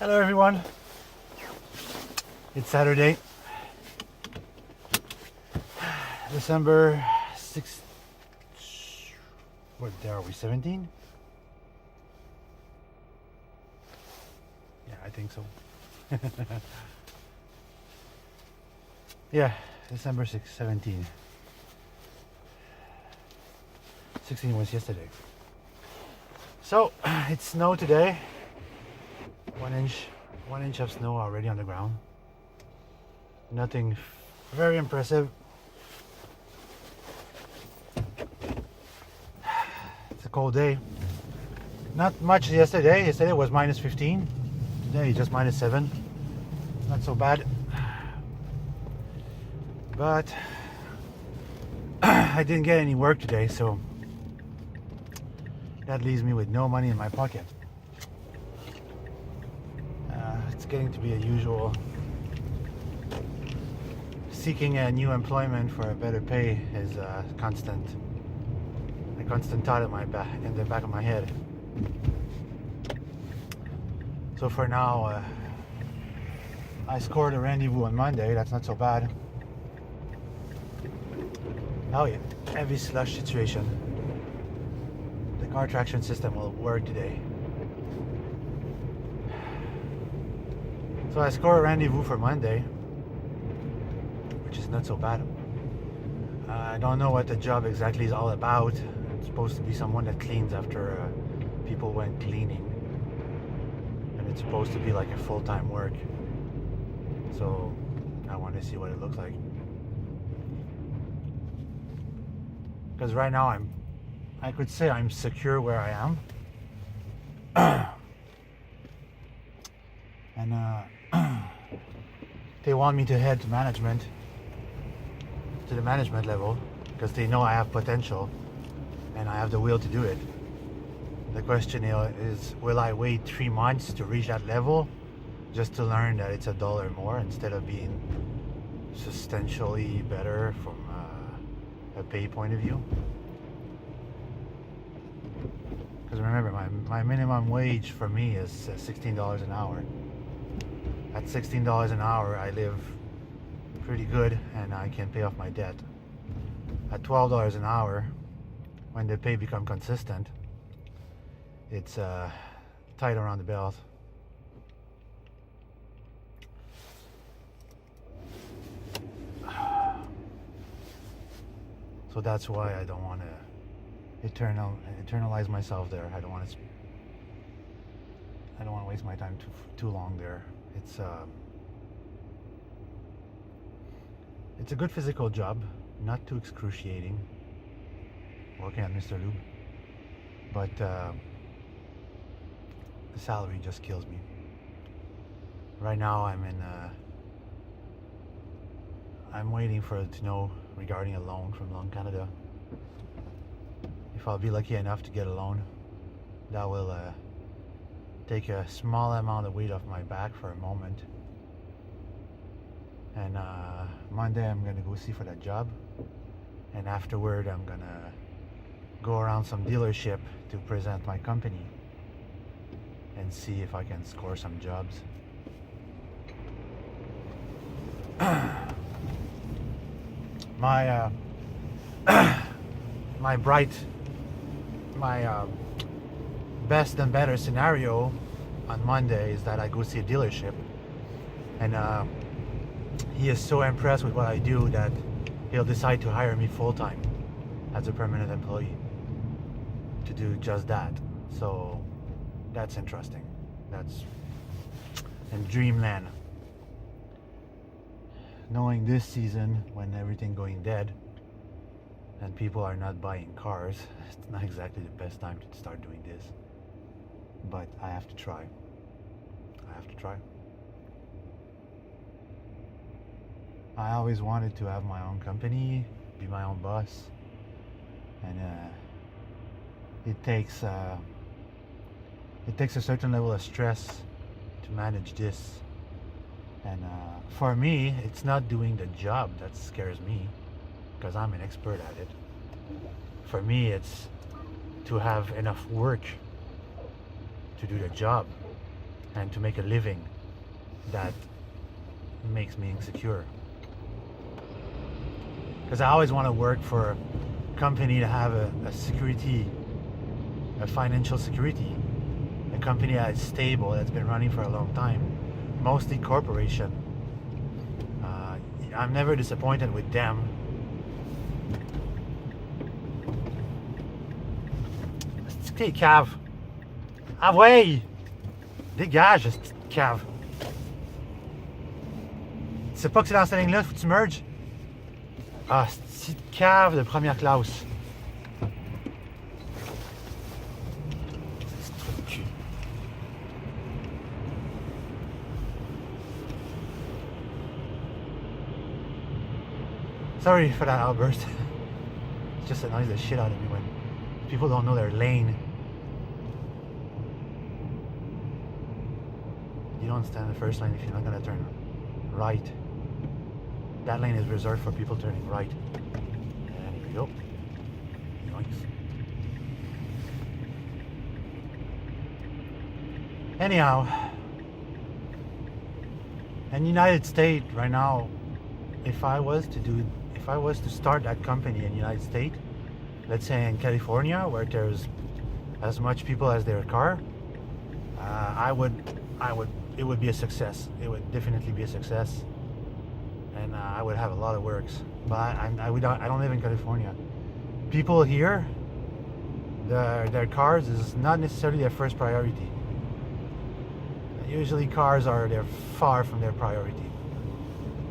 Hello everyone, it's Saturday, December 6th, what day are we, 17? Yeah, I think so. Yeah, December 6th, 17. 16 was yesterday. So, it snowed today. 1 inch of snow already on the ground. Nothing very impressive. It's a cold day. Not much yesterday. Yesterday was minus 15. Today just minus 7. Not so bad. But I didn't get any work today, so that leaves me with no money in my pocket. It's getting to be a usual. Seeking a new employment for a better pay is a constant thought in the back of my head. So for now, I scored a rendezvous on Monday. That's not so bad. Oh yeah, heavy slush situation. The car traction system will work today. So I scored a rendezvous for Monday, which is not so bad. I don't know what the job exactly is all about. It's supposed to be someone that cleans after people went cleaning. And it's supposed to be like a full-time work. So I want to see what it looks like. Because right now I could say I'm secure where I am. And they want me to head to management, to the management level, because they know I have potential and I have the will to do it. The question is, will I wait 3 months to reach that level just to learn that it's $1 more instead of being substantially better from a pay point of view? Because remember, my minimum wage for me is $16 an hour. At $16 an hour, I live pretty good and I can pay off my debt. At $12 an hour, when the pay becomes consistent, it's tight around the belt. So that's why I don't want to eternalize myself there. I don't want to waste my time too long there. It's a good physical job, not too excruciating, working at Mr. Lube, but the salary just kills me. Right now I'm waiting to know regarding a loan from Loan Canada. If I'll be lucky enough to get a loan, that will take a small amount of weight off my back for a moment. And Monday I'm gonna go see for that job, and afterward I'm gonna go around some dealership to present my company and see if I can score some jobs. My best and better scenario on Monday is that I go see a dealership, and he is so impressed with what I do that he'll decide to hire me full-time as a permanent employee to do just that. So that's interesting. That's in dreamland. Knowing this season, when everything going dead and people are not buying cars, it's not exactly the best time to start doing this. But I have to try. I always wanted to have my own company, be my own boss, and it takes a certain level of stress to manage this. And for me, it's not doing the job that scares me, because I'm an expert at it. For me, it's to have enough work to do the job. and to make a living that makes me insecure. Because I always want to work for a company to have a security, a financial security, a company that is stable, that's been running for a long time, mostly corporation. I'm never disappointed with them. Petite cave. Ah ouais! Dégage, cette cave. Tu sais pas que c'est dans cette ligne-là, faut que tu merges? Ah, cette petite cave de première classe. C'est trop de cul. Sorry for that outburst. It just annoys the shit out of me when people don't know their lane. You don't stand in the first lane if you're not gonna turn right. That lane is reserved for people turning right. And here we go. Yoinks. Anyhow, in the United States right now, if I was to start that company in the United States, let's say in California, where there's as much people as their car, it would be a success. It would definitely be a success, and I would have a lot of works. But I don't live in California. People here, their cars is not necessarily their first priority. Usually they're far from their priority.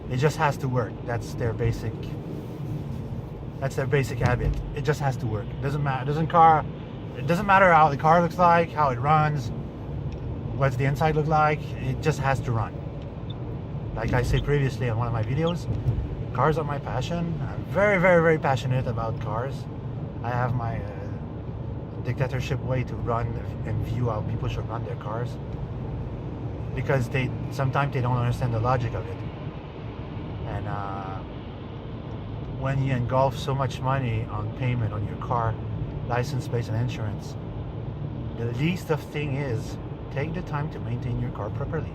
It just has to work. That's their basic habit. It just has to work. It doesn't matter how the car looks like, how it runs, what's the inside look like. It just has to run. Like I said previously on one of my videos, cars are my passion. I'm very, very, very passionate about cars. I have my dictatorship way to run and view how people should run their cars, because sometimes they don't understand the logic of it. And when you engulf so much money on payment on your car, license plates and insurance, the least of thing is take the time to maintain your car properly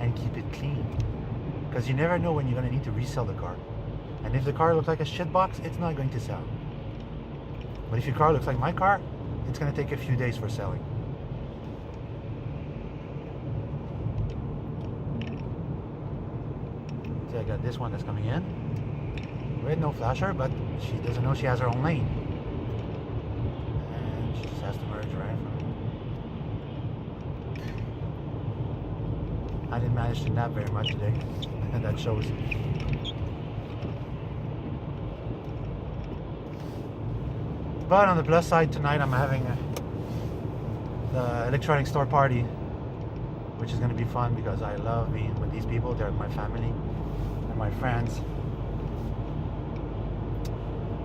and keep it clean, because you never know when you're going to need to resell the car. And if the car looks like a shit box, it's not going to sell. But if your car looks like my car, it's going to take a few days for selling. I got this one that's coming in with no flasher, but she doesn't know she has her own lane, and she just has to merge right in front of me. I didn't manage to nap very much today, and that shows. But on the plus side, tonight I'm having the electronic store party, which is going to be fun because I love being with these people. They're my family, my friends,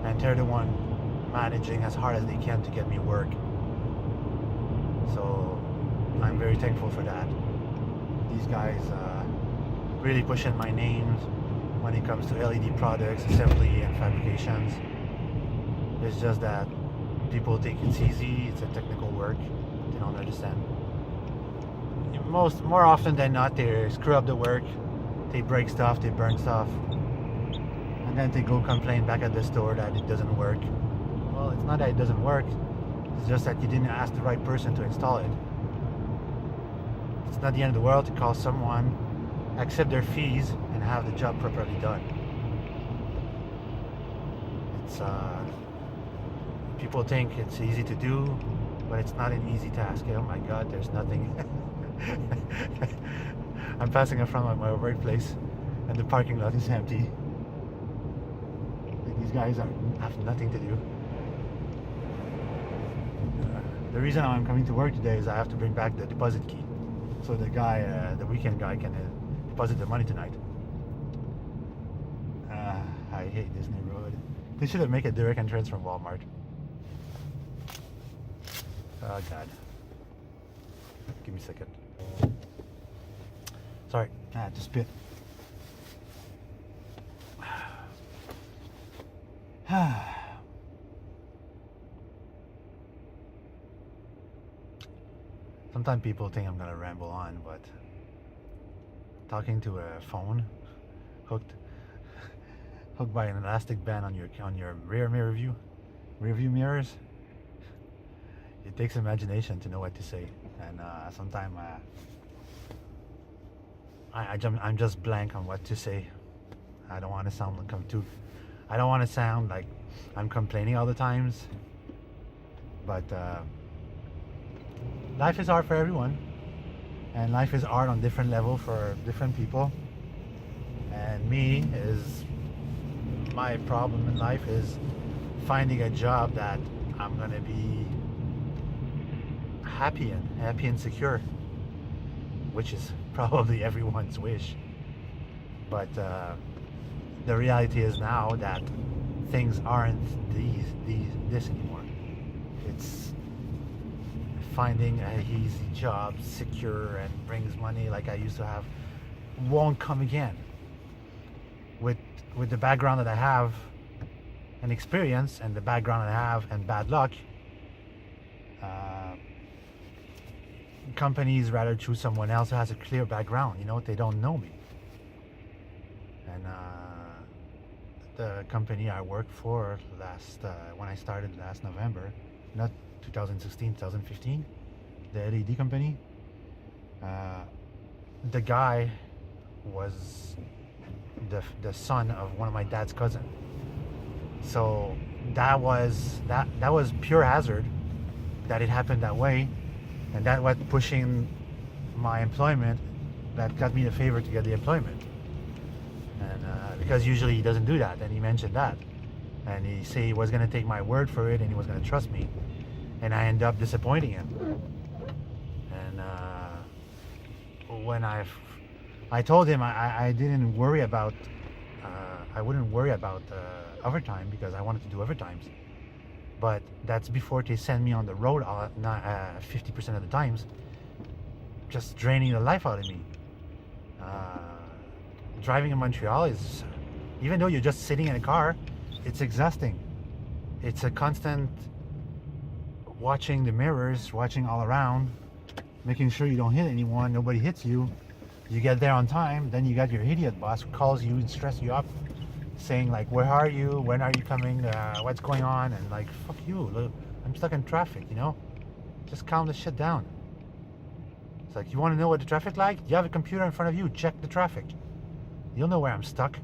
and they're the one managing as hard as they can to get me work. So I'm very thankful for that. These guys really pushing my name when it comes to LED products, assembly and fabrications. It's just that people think it's easy, it's a technical work. They don't understand. More often than not, they screw up the work. They break stuff, they burn stuff, and then they go complain back at the store that it doesn't work. Well, it's not that it doesn't work, it's just that you didn't ask the right person to install it. It's not the end of the world to call someone, accept their fees, and have the job properly done. It's people think it's easy to do, but it's not an easy task. Oh my god, there's nothing. I'm passing in front of my workplace and the parking lot is empty. Like, these guys have nothing to do. The reason I'm coming to work today is I have to bring back the deposit key, so the guy, the weekend guy, can deposit the money tonight. I hate this neighborhood. They should have made a direct entrance from Walmart. Oh god. Give me a second. Sorry, I had to spit. Sometimes people think I'm gonna ramble on, but talking to a phone hooked by an elastic band on your rear view mirrors, it takes imagination to know what to say. And sometimes I'm just blank on what to say. I don't want to sound I don't want to sound like I'm complaining all the times. But life is hard for everyone, and life is hard on different level for different people. And my problem in life is finding a job that I'm gonna be happy and secure, which is probably everyone's wish. But the reality is now that things aren't this anymore. It's finding a easy job, secure, and brings money like I used to have, won't come again. With the background that I have and experience, and the background I have and bad luck, companies rather choose someone else who has a clear background. They don't know me. And the company I worked for when I started last November, not 2016, 2015, the LED company, the guy was the son of one of my dad's cousin. So that was pure hazard that it happened that way, and that was pushing my employment, that got me the favor to get the employment. And because usually he doesn't do that, and he mentioned that, and he said he was going to take my word for it and he was going to trust me, and I end up disappointing him. And when I told him I didn't worry about I wouldn't worry about overtime, because I wanted to do overtimes, but that's before they send me on the road 50% of the times, just draining the life out of me. Driving in Montreal is, even though you're just sitting in a car, it's exhausting. It's a constant watching the mirrors, watching all around, making sure you don't hit anyone, nobody hits you. You get there on time, then you got your idiot boss who calls you and stresses you up, saying like, where are you, when are you coming, what's going on, and like, fuck you, look, I'm stuck in traffic, just calm the shit down. It's like, you want to know what the traffic like? You have a computer in front of you, check the traffic. You'll know where I'm stuck.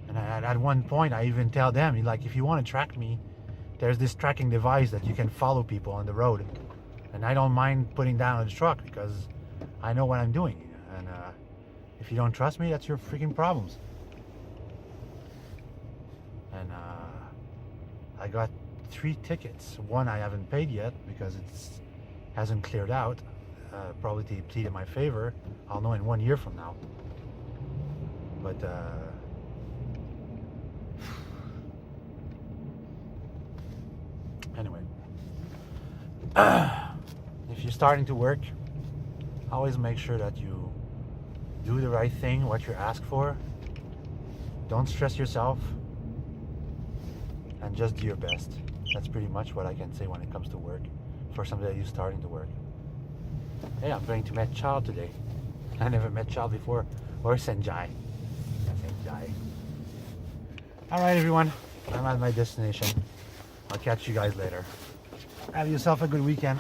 And at one point I even tell them, like, if you want to track me, there's this tracking device that you can follow people on the road, and I don't mind putting down on the truck because I know what I'm doing. And if you don't trust me, that's your freaking problems. And I got 3 tickets. One I haven't paid yet because it hasn't cleared out. Probably to plead in my favor. I'll know in 1 year from now. But anyway, if you're starting to work, always make sure that you do the right thing, what you're asked for. Don't stress yourself, and just do your best. That's pretty much what I can say when it comes to work for somebody who's starting to work. Hey, I'm going to meet Child today. I never met Child before. Or Senjai. Alright everyone, I'm at my destination. I'll catch you guys later. Have yourself a good weekend.